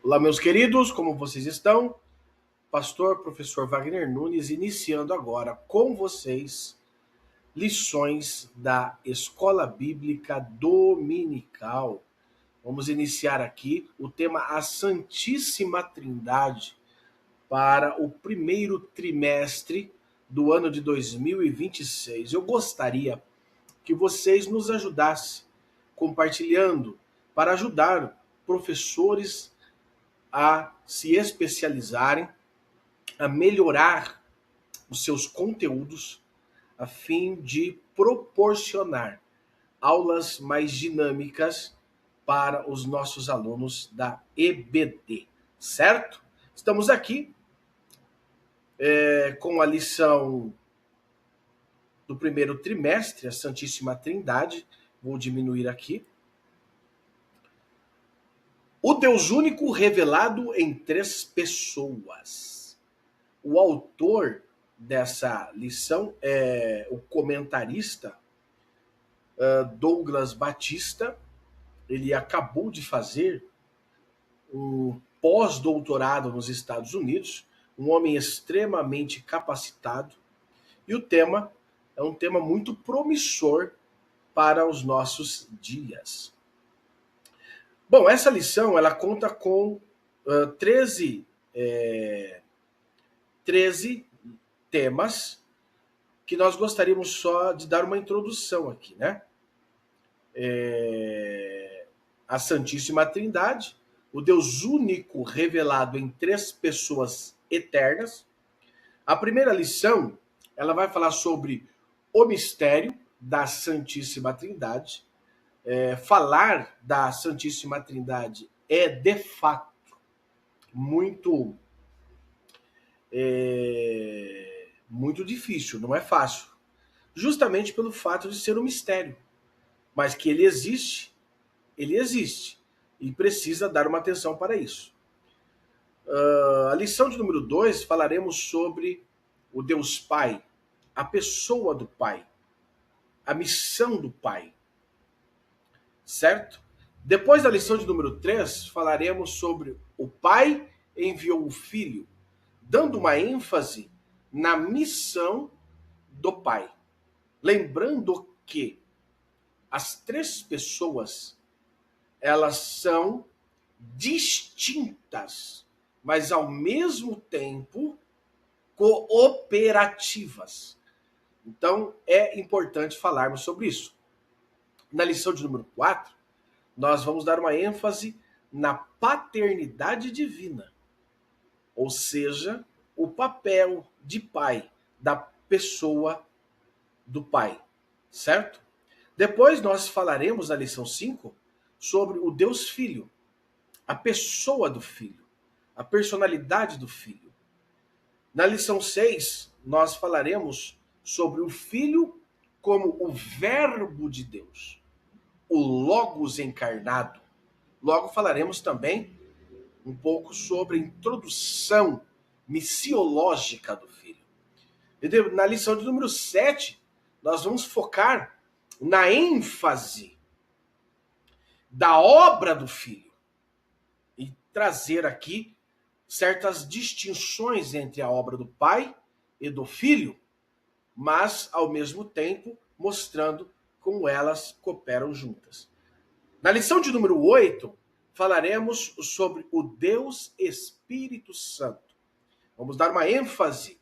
Olá, meus queridos, como vocês estão? Pastor, professor Wagner Nunes, iniciando agora com vocês lições da Escola Bíblica Dominical. Vamos iniciar aqui o tema A Santíssima Trindade para o primeiro trimestre do ano de 2026. Eu gostaria que vocês nos ajudassem compartilhando para ajudar professores a se especializarem, a melhorar os seus conteúdos, a fim de proporcionar aulas mais dinâmicas para os nossos alunos da EBD, certo? Estamos aqui com a lição do primeiro trimestre, a Santíssima Trindade. Vou diminuir aqui. O Deus único revelado em três pessoas. O autor dessa lição é o comentarista Douglas Batista. Ele acabou de fazer um pós-doutorado nos Estados Unidos, um homem extremamente capacitado, e o tema é um tema muito promissor para os nossos dias. Bom, essa lição ela conta com 13 temas que nós gostaríamos só de dar uma introdução aqui, né? A Santíssima Trindade, o Deus único revelado em três pessoas eternas. A primeira lição, ela vai falar sobre o mistério da Santíssima Trindade. Falar da Santíssima Trindade é, de fato, muito difícil, não é fácil. Justamente pelo fato de ser um mistério. Mas que ele existe, e precisa dar uma atenção para isso. A lição de número 2, falaremos sobre o Deus Pai, a pessoa do Pai, a missão do Pai. Certo? Depois da lição de número 3, falaremos sobre o Pai enviou o Filho, dando uma ênfase na missão do Pai. Lembrando que as três pessoas, elas são distintas, mas ao mesmo tempo cooperativas. Então, é importante falarmos sobre isso. Na lição de número 4, nós vamos dar uma ênfase na paternidade divina, ou seja, o papel de pai, da pessoa do Pai, certo? Depois nós falaremos na lição 5 sobre o Deus Filho, a pessoa do Filho, a personalidade do Filho. Na lição 6, nós falaremos sobre o Filho como o Verbo de Deus, o Logos encarnado. Logo falaremos também um pouco sobre a introdução missiológica do Filho. Na lição de número 7, nós vamos focar na ênfase da obra do Filho e trazer aqui certas distinções entre a obra do Pai e do Filho, mas, ao mesmo tempo, mostrando como elas cooperam juntas. Na lição de número 8, falaremos sobre o Deus Espírito Santo. Vamos dar uma ênfase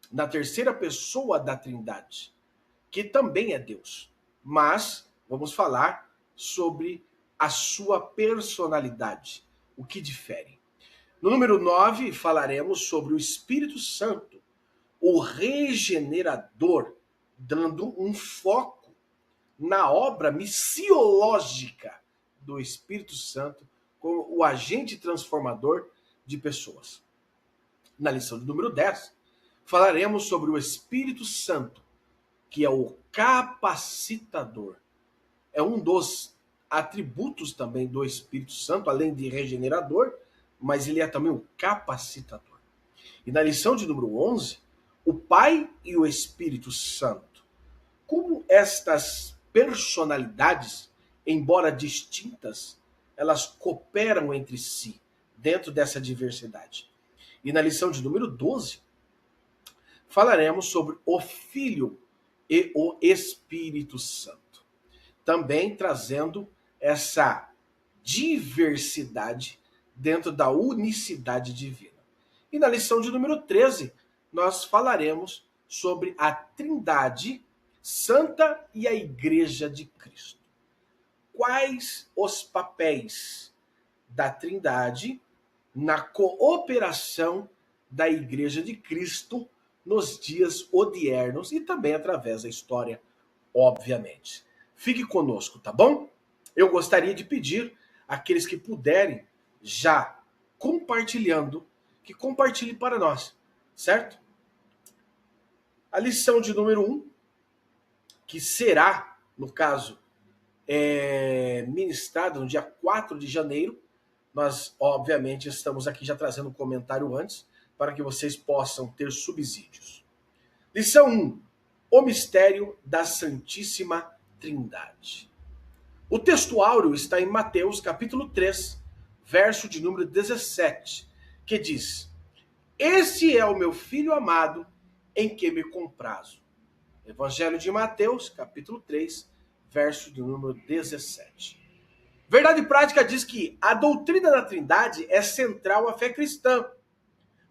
na terceira pessoa da Trindade, que também é Deus, mas vamos falar sobre a sua personalidade, o que difere. No número 9, falaremos sobre o Espírito Santo, o regenerador, dando um foco na obra missiológica do Espírito Santo como o agente transformador de pessoas. Na lição de número 10, falaremos sobre o Espírito Santo, que é o capacitador. É um dos atributos também do Espírito Santo, além de regenerador, mas ele é também o capacitador. E na lição de número 11, o Pai e o Espírito Santo. Como estas personalidades, embora distintas, elas cooperam entre si, dentro dessa diversidade. E na lição de número 12, falaremos sobre o Filho e o Espírito Santo, também trazendo essa diversidade dentro da unicidade divina. E na lição de número 13, nós falaremos sobre a Trindade Santa e a Igreja de Cristo. Quais os papéis da Trindade na cooperação da Igreja de Cristo nos dias odiernos e também através da história, obviamente. Fique conosco, tá bom? Eu gostaria de pedir àqueles que puderem, já compartilhando, que compartilhe para nós, certo? A lição de número 1, que será, no caso, ministrada no dia 4 de janeiro, nós, obviamente, estamos aqui já trazendo um comentário antes, para que vocês possam ter subsídios. Lição 1. O mistério da Santíssima Trindade. O texto áureo está em Mateus, capítulo 3, verso de número 17, que diz: Esse é o meu Filho amado, em que me comprazo. Evangelho de Mateus, capítulo 3, verso de número 17. Verdade Prática diz que a doutrina da Trindade é central à fé cristã.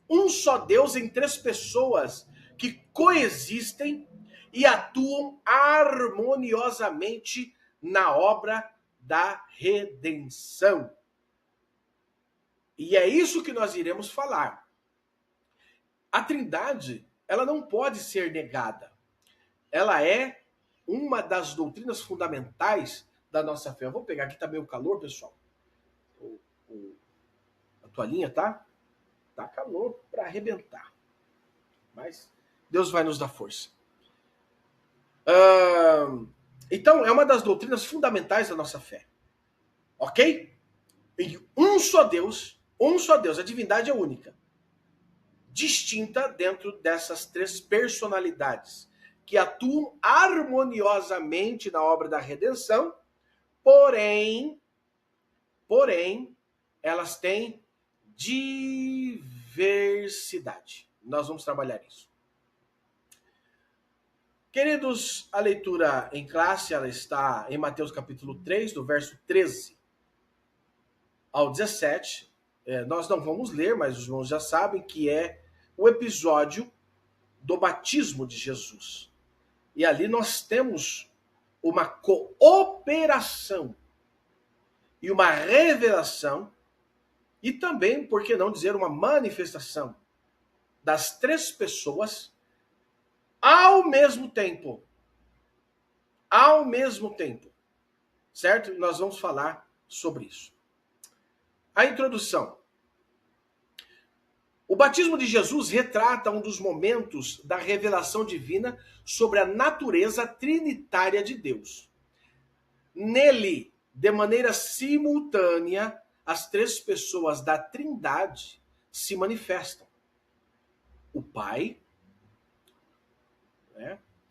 Um só Deus em três pessoas que coexistem e atuam harmoniosamente na obra da redenção. E é isso que nós iremos falar. A Trindade, ela não pode ser negada. Ela é uma das doutrinas fundamentais da nossa fé. Eu vou pegar aqui, tá meio calor, pessoal. A toalhinha, tá? Tá calor para arrebentar. Mas Deus vai nos dar força. Então, é uma das doutrinas fundamentais da nossa fé. Ok? E um só Deus, a divindade é única. Distinta dentro dessas três personalidades, que atuam harmoniosamente na obra da redenção, porém, elas têm diversidade. Nós vamos trabalhar isso. Queridos, a leitura em classe, ela está em Mateus capítulo 3, do verso 13 ao 17. Nós não vamos ler, mas os irmãos já sabem que é o episódio do batismo de Jesus. E ali nós temos uma cooperação e uma revelação e também, por que não dizer, uma manifestação das três pessoas ao mesmo tempo. Ao mesmo tempo. Certo? E nós vamos falar sobre isso. A introdução. O batismo de Jesus retrata um dos momentos da revelação divina sobre a natureza trinitária de Deus. Nele, de maneira simultânea, as três pessoas da Trindade se manifestam. O Pai,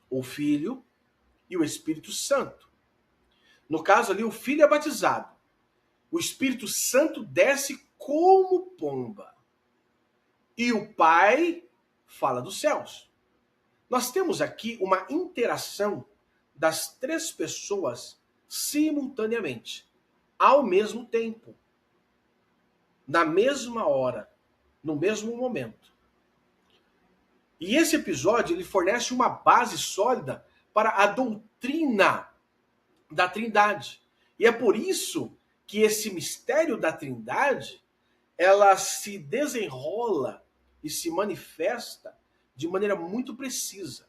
o Filho e o Espírito Santo. No caso ali, o Filho é batizado. O Espírito Santo desce como pomba. E o Pai fala dos céus. Nós temos aqui uma interação das três pessoas simultaneamente, ao mesmo tempo, na mesma hora, no mesmo momento. E esse episódio ele fornece uma base sólida para a doutrina da Trindade. E é por isso que esse mistério da Trindade, ela se desenrola e se manifesta de maneira muito precisa.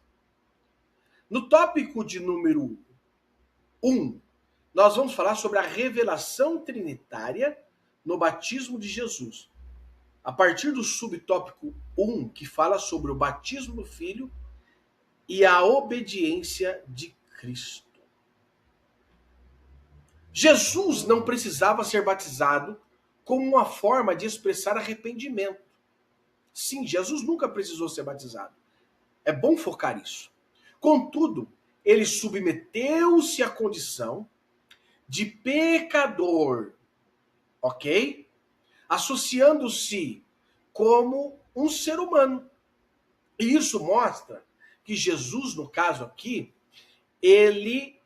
No tópico de número 1, nós vamos falar sobre a revelação trinitária no batismo de Jesus. A partir do subtópico 1, que fala sobre o batismo do Filho e a obediência de Cristo. Jesus não precisava ser batizado como uma forma de expressar arrependimento. Sim, Jesus nunca precisou ser batizado. É bom focar isso. Contudo, ele submeteu-se à condição de pecador, ok? associando-se como um ser humano. E isso mostra que Jesus, no caso aqui, ele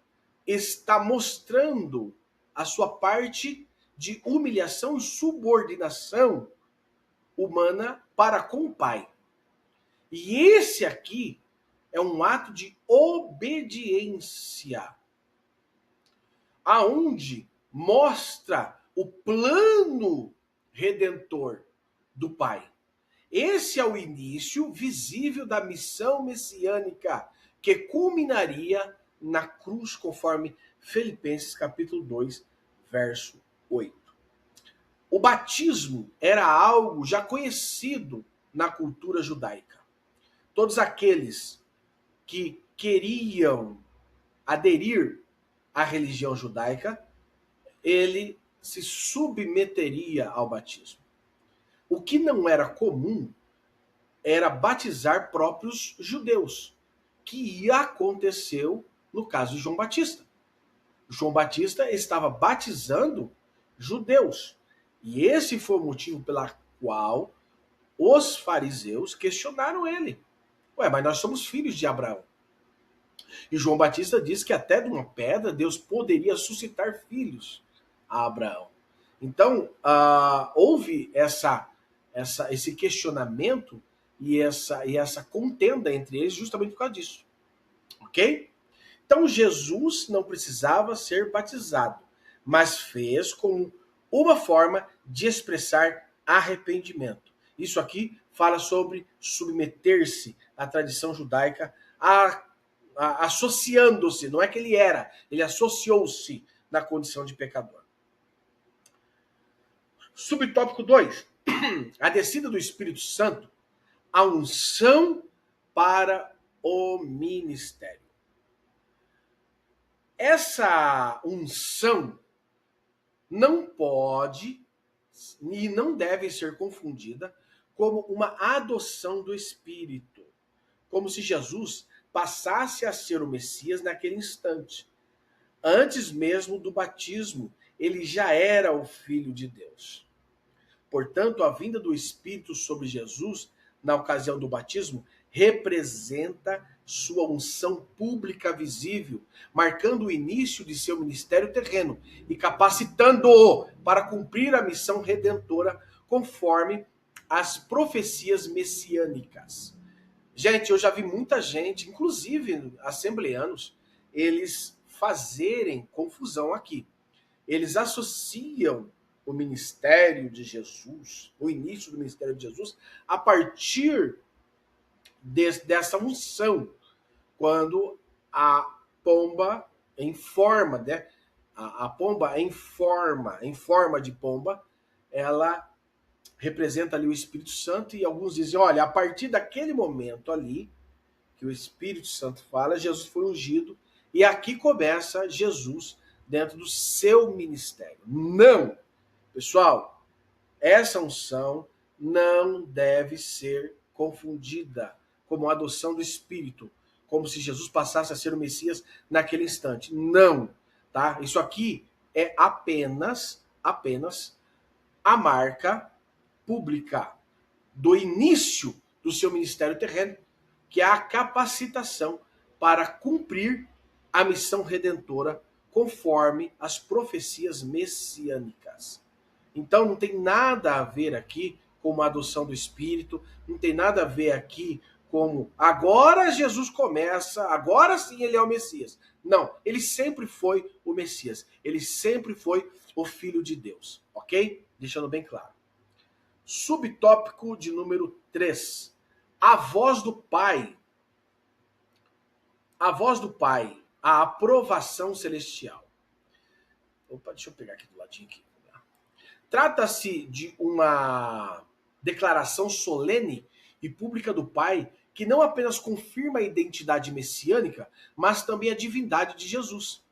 está mostrando a sua parte de humilhação e subordinação humana para com o Pai. E esse aqui é um ato de obediência, aonde mostra o plano redentor do Pai. Esse é o início visível da missão messiânica que culminaria na cruz, conforme Filipenses capítulo 2, verso 8. O batismo era algo já conhecido na cultura judaica. Todos aqueles que queriam aderir à religião judaica, ele se submeteria ao batismo. O que não era comum era batizar próprios judeus, que aconteceu no caso de João Batista. João Batista estava batizando judeus. E esse foi o motivo pelo qual os fariseus questionaram ele. Ué, mas nós somos filhos de Abraão. E João Batista diz que até de uma pedra Deus poderia suscitar filhos a Abraão. Então, houve esse questionamento e essa contenda entre eles justamente por causa disso. Ok? Então, Jesus não precisava ser batizado, mas fez como uma forma de expressar arrependimento. Isso aqui fala sobre submeter-se à tradição judaica, associando-se, não é que ele associou-se na condição de pecador. Subtópico 2. A descida do Espírito Santo, a unção para o ministério. Essa unção não pode e não deve ser confundida como uma adoção do Espírito, como se Jesus passasse a ser o Messias naquele instante. Antes mesmo do batismo, ele já era o Filho de Deus. Portanto, a vinda do Espírito sobre Jesus, na ocasião do batismo, representa sua unção pública visível, marcando o início de seu ministério terreno e capacitando-o para cumprir a missão redentora conforme as profecias messiânicas. Gente, eu já vi muita gente, inclusive assembleanos, eles fazerem confusão aqui. Eles associam o ministério de Jesus, o início do ministério de Jesus, a partir dessa unção, quando a pomba em forma, né? A pomba em forma de pomba, ela representa ali o Espírito Santo, e alguns dizem, olha, a partir daquele momento ali, que o Espírito Santo fala, Jesus foi ungido, e aqui começa Jesus dentro do seu ministério. Não! Pessoal, essa unção não deve ser confundida como a adoção do Espírito, como se Jesus passasse a ser o Messias naquele instante. Não, tá? Isso aqui é apenas a marca pública do início do seu ministério terreno, que é a capacitação para cumprir a missão redentora conforme as profecias messiânicas. Então não tem nada a ver aqui com uma adoção do Espírito, não tem nada a ver aqui como agora Jesus começa, agora sim ele é o Messias. Não, ele sempre foi o Messias, ele sempre foi o Filho de Deus, ok? Deixando bem claro. Subtópico de número 3. A voz do Pai. A voz do Pai, a aprovação celestial. Opa, deixa eu pegar aqui do ladinho aqui. Trata-se de uma declaração solene e pública do Pai que não apenas confirma a identidade messiânica, mas também a divindade de Jesus.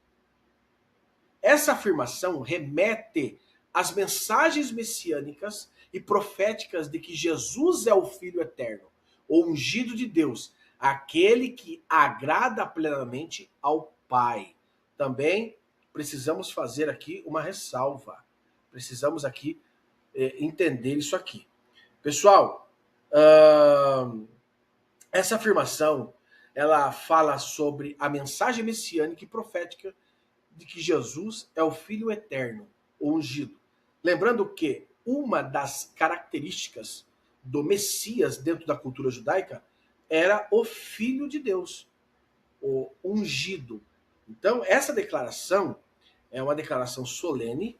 Essa afirmação remete às mensagens messiânicas e proféticas de que Jesus é o Filho eterno, o ungido de Deus, aquele que agrada plenamente ao Pai. Também precisamos fazer aqui uma ressalva. Precisamos aqui entender isso aqui. Pessoal, essa afirmação, ela fala sobre a mensagem messiânica e profética de que Jesus é o Filho eterno, o ungido. Lembrando que uma das características do Messias dentro da cultura judaica era o Filho de Deus, o ungido. Então, essa declaração é uma declaração solene,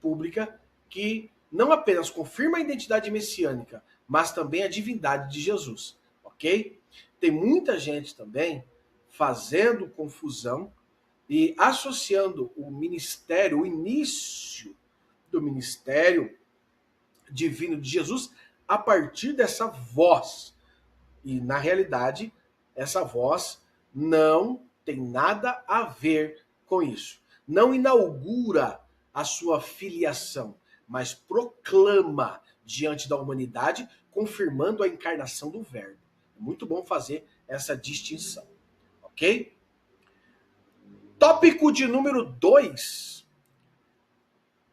pública, que não apenas confirma a identidade messiânica, mas também a divindade de Jesus, ok? Tem muita gente também fazendo confusão e associando o ministério, o início do ministério divino de Jesus a partir dessa voz. E, na realidade, essa voz não tem nada a ver com isso. Não inaugura a sua filiação, mas proclama diante da humanidade, confirmando a encarnação do Verbo. É muito bom fazer essa distinção, ok? Tópico de número 2.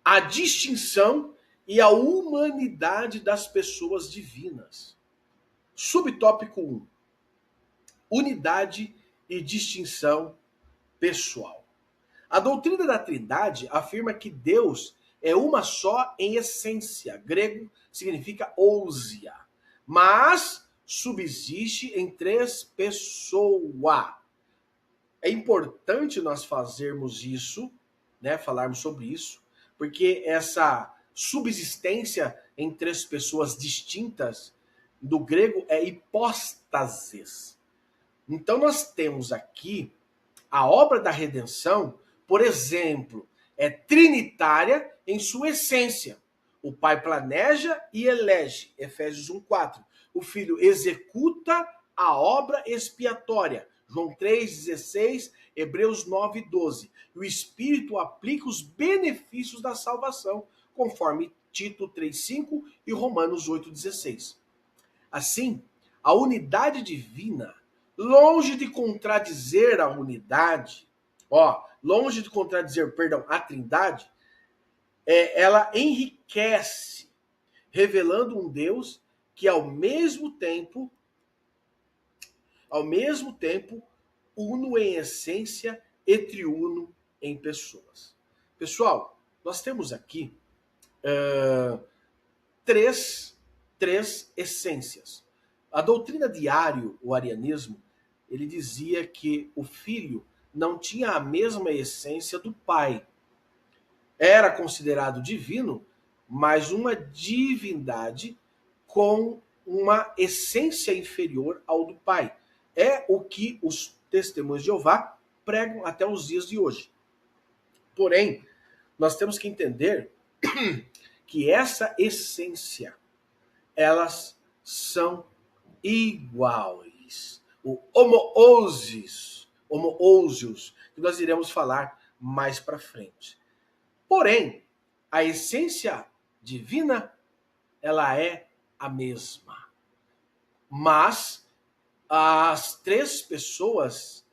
A distinção e a humanidade das pessoas divinas. Subtópico 1. Unidade e distinção pessoal. A doutrina da Trindade afirma que Deus é uma só em essência. Grego significa ousia. Mas subsiste em 3 pessoas. É importante nós fazermos isso, né, falarmos sobre isso, porque essa subsistência em 3 pessoas distintas, do grego é hipóstasis. Então nós temos aqui a obra da redenção, por exemplo, é trinitária em sua essência. O Pai planeja e elege, Efésios 1:4. O Filho executa a obra expiatória, João 3:16, Hebreus 9:12. E o Espírito aplica os benefícios da salvação, conforme Tito 3:5 e Romanos 8:16. Assim, a unidade divina, longe de contradizer a unidade, a Trindade, ela enriquece, revelando um Deus que ao mesmo tempo, uno em essência e triuno em pessoas. Pessoal, nós temos aqui três essências. A doutrina de Ario, o arianismo, ele dizia que o filho não tinha a mesma essência do pai. Era considerado divino, mas uma divindade com uma essência inferior ao do pai. É o que os testemunhos de Jeová pregam até os dias de hoje. Porém, nós temos que entender que essa essência, elas são iguais. O homoousios, que nós iremos falar mais para frente. Porém, a essência divina, ela é a mesma. Mas as 3 pessoas,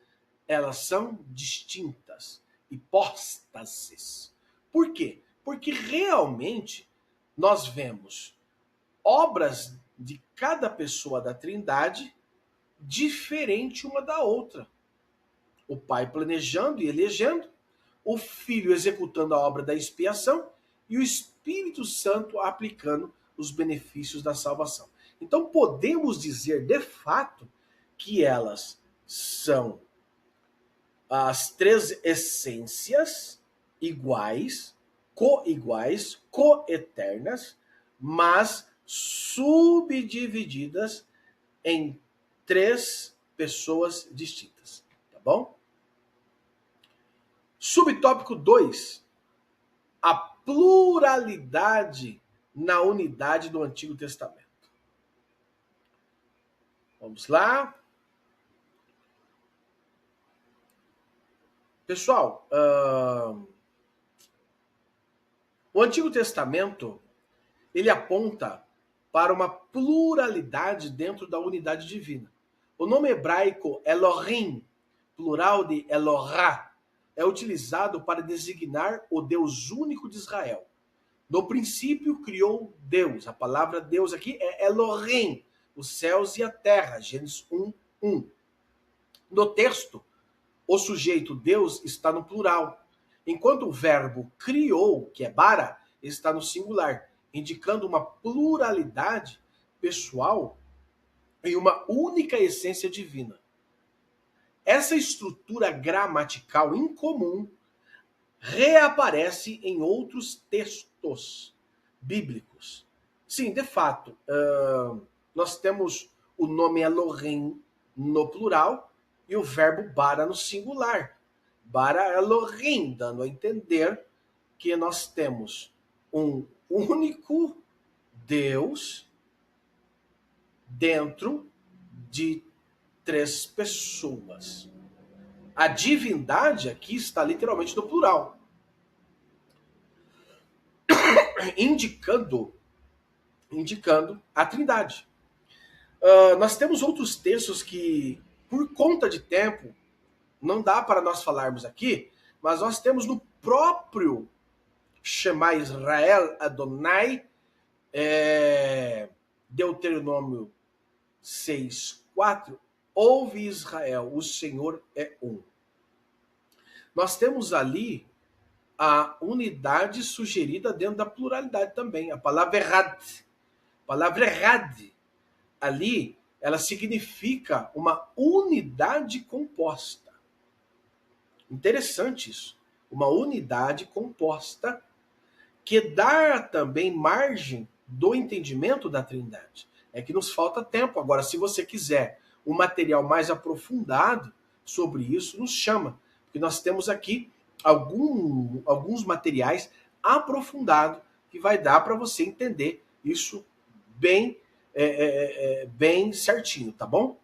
elas são distintas, hipóstases. Por quê? Porque realmente nós vemos obras de cada pessoa da Trindade diferente uma da outra. O Pai planejando e elegendo, o Filho executando a obra da expiação e o Espírito Santo aplicando os benefícios da salvação. Então podemos dizer de fato que elas são as 3 essências iguais, co-iguais, co-eternas, mas subdivididas em 3 pessoas distintas, tá bom? Subtópico 2. A pluralidade na unidade do Antigo Testamento. Vamos lá. Pessoal, o Antigo Testamento, ele aponta para uma pluralidade dentro da unidade divina. O nome hebraico Elohim, plural de Elohá, é utilizado para designar o Deus único de Israel. No princípio criou Deus. A palavra Deus aqui é Elohim, os céus e a terra. Gênesis 1:1. No texto, o sujeito Deus está no plural, enquanto o verbo criou, que é bara, está no singular, indicando uma pluralidade pessoal e uma única essência divina. Essa estrutura gramatical incomum reaparece em outros textos bíblicos. Sim, de fato, nós temos o nome Elohim no plural e o verbo bara no singular. Bara Elohim, dando a entender que nós temos um único Deus dentro de 3 pessoas. A divindade aqui está literalmente no plural, indicando a Trindade. Nós temos outros textos que, por conta de tempo, não dá para nós falarmos aqui, mas nós temos no próprio Shema Israel Adonai, Deuteronômio 6:4, ouve Israel, o Senhor é um. Nós temos ali a unidade sugerida dentro da pluralidade também. A palavra errad, ali, ela significa uma unidade composta. Interessante isso. Uma unidade composta que dá também margem do entendimento da Trindade. É que nos falta tempo. Agora, se você quiser um material mais aprofundado sobre isso, nos chama. Porque nós temos aqui alguns materiais aprofundados que vai dar para você entender isso bem, bem certinho, tá bom?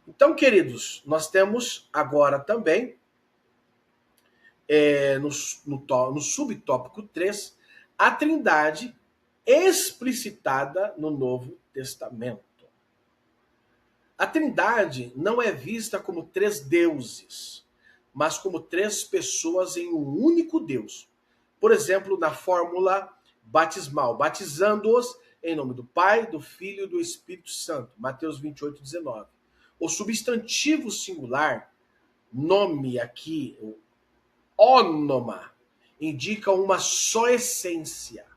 Então, queridos, nós temos agora também, no subtópico 3, a Trindade explicitada no Novo Testamento. A Trindade não é vista como 3 deuses, mas como 3 pessoas em um único Deus. Por exemplo, na fórmula batismal, batizando-os em nome do Pai, do Filho e do Espírito Santo. Mateus 28:19. O substantivo singular, nome aqui, ônoma, indica uma só essência,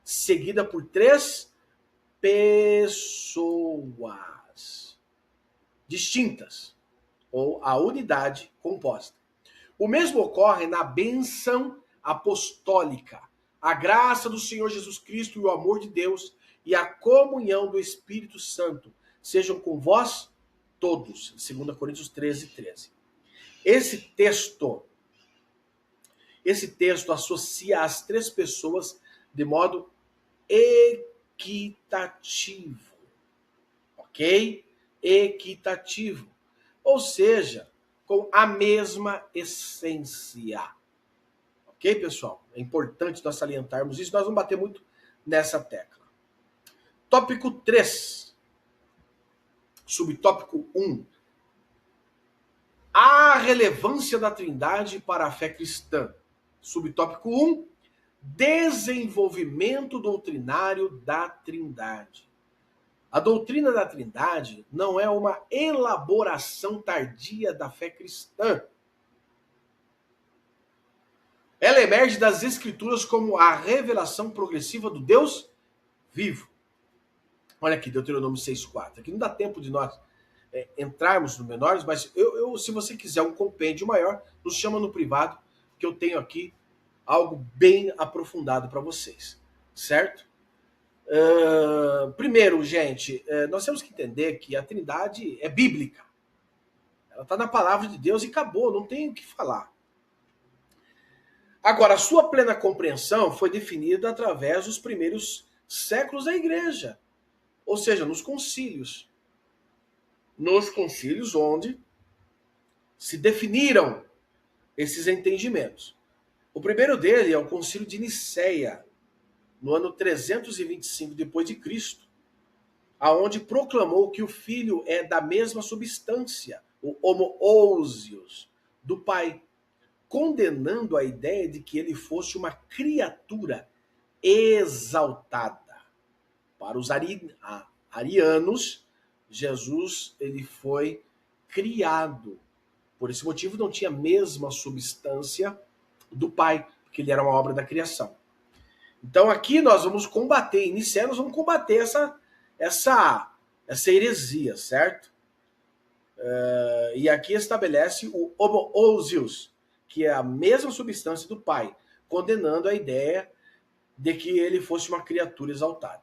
seguida por 3 pessoas distintas, ou a unidade composta. O mesmo ocorre na bênção apostólica. A graça do Senhor Jesus Cristo e o amor de Deus e a comunhão do Espírito Santo sejam com vós todos. 2 Coríntios 13:13. Esse texto associa as 3 pessoas de modo equitativo. Ok? Equitativo. Ou seja, com a mesma essência. Ok, pessoal? É importante nós salientarmos isso. Nós vamos bater muito nessa tecla. Tópico 3. Subtópico 1. A relevância da Trindade para a fé cristã. Subtópico 1. Desenvolvimento doutrinário da Trindade. A doutrina da Trindade não é uma elaboração tardia da fé cristã. Ela emerge das Escrituras como a revelação progressiva do Deus vivo. Olha aqui, Deuteronômio 6:4. Aqui não dá tempo de nós entrarmos no menores, mas se você quiser um compêndio maior, nos chama no privado, que eu tenho aqui algo bem aprofundado para vocês. Certo? Primeiro, gente, nós temos que entender que a Trindade é bíblica. Ela está na palavra de Deus e acabou, não tem o que falar. Agora, a sua plena compreensão foi definida através dos primeiros séculos da igreja, ou seja, nos concílios. Nos concílios onde se definiram esses entendimentos. O primeiro dele é o concílio de Nicéia, no ano 325 depois de Cristo, aonde proclamou que o Filho é da mesma substância, o homoousios, do Pai, condenando a ideia de que ele fosse uma criatura exaltada. Para os arianos, Jesus ele foi criado. Por esse motivo não tinha a mesma substância do Pai, porque ele era uma obra da criação. Então aqui nós vamos combater, iniciar, nós vamos combater essa heresia, certo? E aqui estabelece o homoousios, que é a mesma substância do Pai, condenando a ideia de que ele fosse uma criatura exaltada.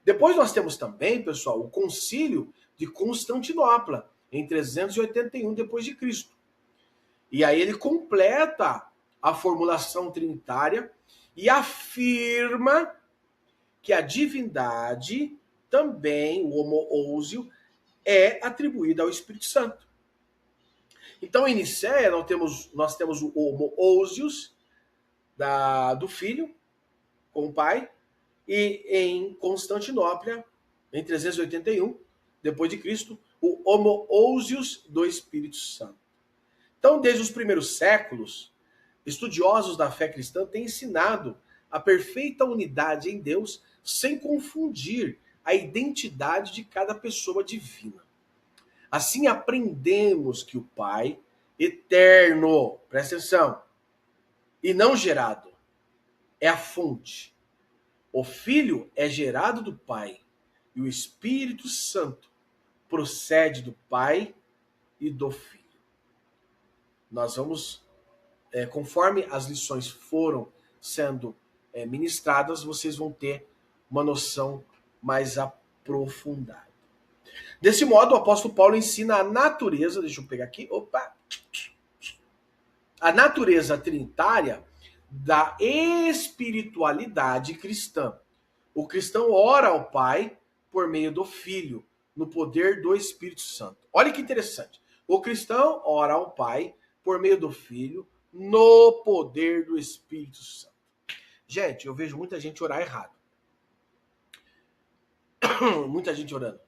Depois nós temos também, pessoal, o Concílio de Constantinopla, em 381 d.C. E aí ele completa a formulação trinitária e afirma que a divindade também, o homoousios, é atribuída ao Espírito Santo. Então, em Nicéia, nós temos o homoousios do Filho com o Pai, e em Constantinopla, em 381, depois de Cristo, o homoousios do Espírito Santo. Então, desde os primeiros séculos, estudiosos da fé cristã têm ensinado a perfeita unidade em Deus sem confundir a identidade de cada pessoa divina. Assim aprendemos que o Pai, eterno, presta atenção, e não gerado, é a fonte. O Filho é gerado do Pai e o Espírito Santo procede do Pai e do Filho. Nós vamos, conforme as lições foram sendo ministradas, vocês vão ter uma noção mais aprofundada. Desse modo, o apóstolo Paulo ensina a natureza, deixa eu pegar aqui, a natureza trinitária da espiritualidade cristã. O cristão ora ao Pai por meio do Filho, no poder do Espírito Santo. Olha que interessante. O cristão ora ao Pai por meio do Filho, no poder do Espírito Santo. Gente, eu vejo muita gente orar errado. Muita gente orando.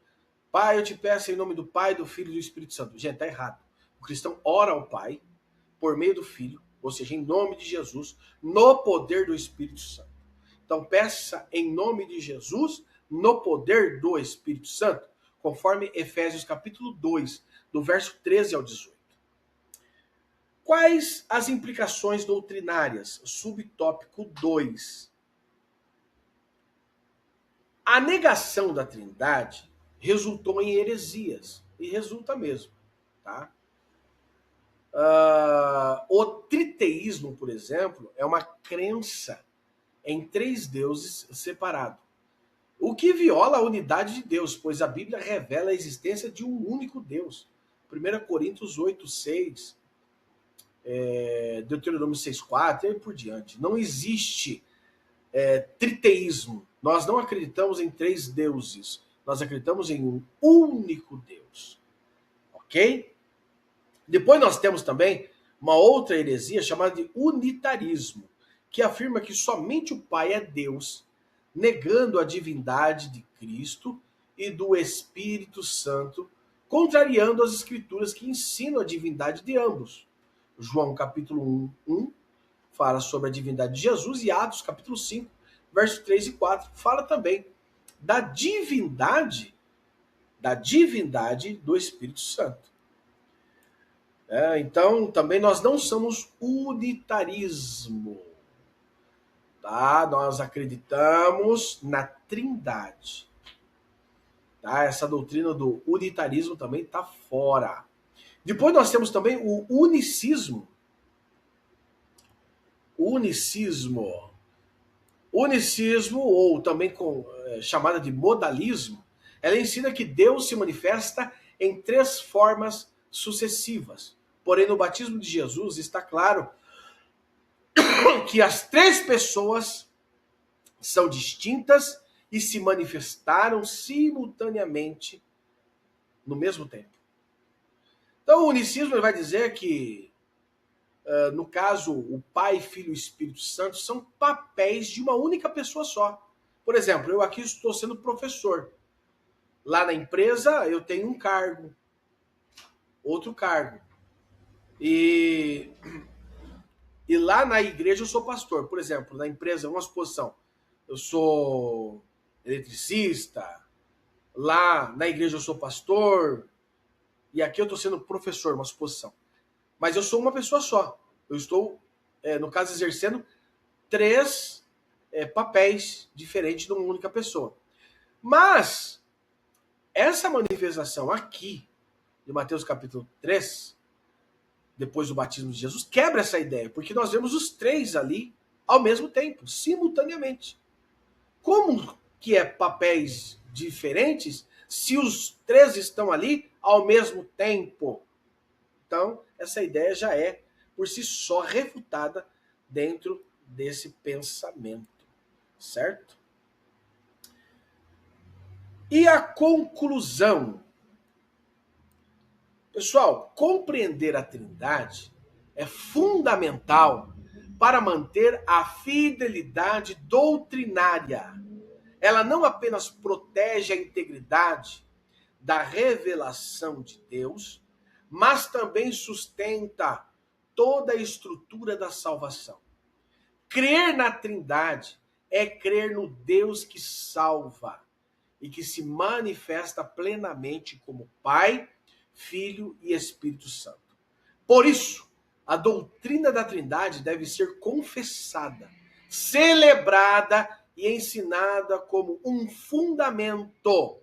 Pai, eu te peço em nome do Pai, do Filho e do Espírito Santo. Gente, tá errado. O cristão ora ao Pai por meio do Filho, ou seja, em nome de Jesus, no poder do Espírito Santo. Então, peça em nome de Jesus, no poder do Espírito Santo, conforme Efésios capítulo 2, do verso 13 ao 18. Quais as implicações doutrinárias? Subtópico 2. A negação da Trindade resultou em heresias, e resulta mesmo, tá? O triteísmo, por exemplo, é uma crença em 3 deuses separados, o que viola a unidade de Deus, pois a Bíblia revela a existência de um único Deus. 1 Coríntios 8, 6, Deuteronômio 6, 4 e por diante. Não existe triteísmo. Nós não acreditamos em 3 deuses. Nós acreditamos em um único Deus. Ok? Depois nós temos também uma outra heresia chamada de unitarismo, que afirma que somente o Pai é Deus, negando a divindade de Cristo e do Espírito Santo, contrariando as escrituras que ensinam a divindade de ambos. João capítulo 1 fala sobre a divindade de Jesus, e Atos capítulo 5, versos 3 e 4 fala também da divindade do Espírito Santo. Então, também nós não somos unitarismo. Tá? Nós acreditamos na Trindade. Tá? Essa doutrina do unitarismo também está fora. Depois nós temos também o unicismo. Unicismo, ou também chamada de modalismo, ela ensina que Deus se manifesta em 3 formas sucessivas. Porém, no batismo de Jesus está claro que as 3 pessoas são distintas e se manifestaram simultaneamente no mesmo tempo. Então, o unicismo vai dizer que, no caso, o Pai, Filho e Espírito Santo são papéis de uma única pessoa só. Por exemplo, eu aqui estou sendo professor. Lá na empresa eu tenho um cargo, outro cargo. E lá na igreja eu sou pastor. Por exemplo, na empresa, uma suposição, eu sou eletricista, lá na igreja eu sou pastor, e aqui eu estou sendo professor, uma suposição. Mas eu sou uma pessoa só. Eu estou, no caso, exercendo três papéis diferentes numa única pessoa. Mas essa manifestação aqui, de Mateus capítulo 3, depois do batismo de Jesus, quebra essa ideia, porque nós vemos os três ali ao mesmo tempo, simultaneamente. Como que é papéis diferentes se os três estão ali ao mesmo tempo? Então, essa ideia já é, por si só, refutada dentro desse pensamento, certo? E a conclusão? Pessoal, compreender a Trindade é fundamental para manter a fidelidade doutrinária. Ela não apenas protege a integridade da revelação de Deus, mas também sustenta toda a estrutura da salvação. Crer na Trindade é crer no Deus que salva e que se manifesta plenamente como Pai, Filho e Espírito Santo. Por isso, a doutrina da Trindade deve ser confessada, celebrada e ensinada como um fundamento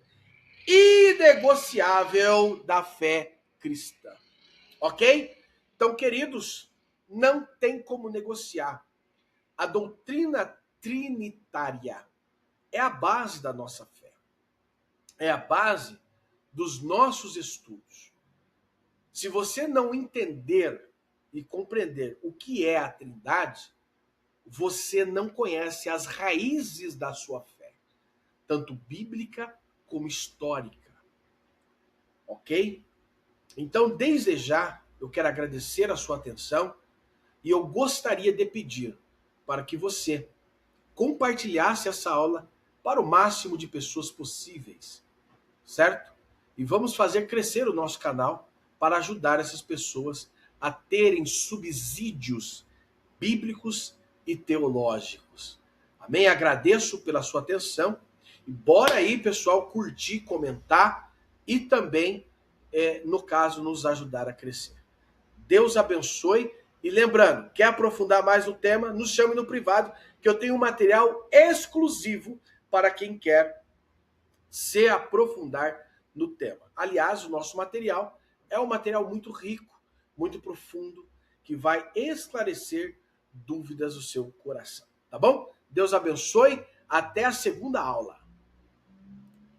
inegociável da fé cristã. Ok? Então, queridos, não tem como negociar. A doutrina trinitária é a base da nossa fé. É a base dos nossos estudos. Se você não entender e compreender o que é a Trindade, você não conhece as raízes da sua fé, tanto bíblica como histórica. Ok? Então, desde já, eu quero agradecer a sua atenção e eu gostaria de pedir para que você compartilhasse essa aula para o máximo de pessoas possíveis, certo? E vamos fazer crescer o nosso canal para ajudar essas pessoas a terem subsídios bíblicos e teológicos. Amém? Agradeço pela sua atenção e bora aí, pessoal, curtir, comentar e também, no caso, nos ajudar a crescer. Deus abençoe e lembrando, quer aprofundar mais no tema, nos chame no privado que eu tenho um material exclusivo para quem quer se aprofundar no tema. Aliás, o nosso material é um material muito rico, muito profundo, que vai esclarecer dúvidas do seu coração. Tá bom? Deus abençoe. Até a segunda aula.